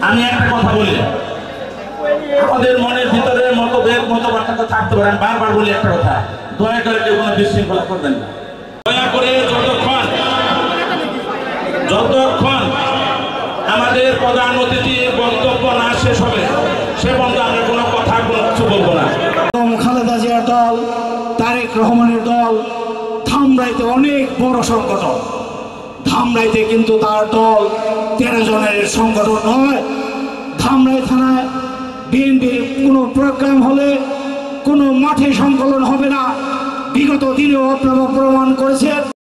আমি একটা কথা বলি, আমাদের মনের ভিতরে মতভেদ মতবাদ থাকতে পারে, আমি বারবার বলি একটা কথা, দয়া করে কেউ কোনো বিশৃঙ্খলা করবেন না। দয়া করে যতক্ষণ আমাদের প্রধান অতিথির বক্তব্য না শেষ হবে সে পর্যন্ত আমরা কোনো কথা কোনো কিছু বলবো না। খালেদা জিয়ার দল, তারেক রহমানের দল ধামরাইতে অনেক বড় সংগঠন। ধামরাইতে কিন্তু তার দল 13 জনের সংগঠন নয়। ধামরাই থানায় বিএনপির কোনো প্রোগ্রাম হলে, কোনো মাঠে সংকলন হবে না। বিগত দিনেও আপনারা প্রমাণ করেছেন।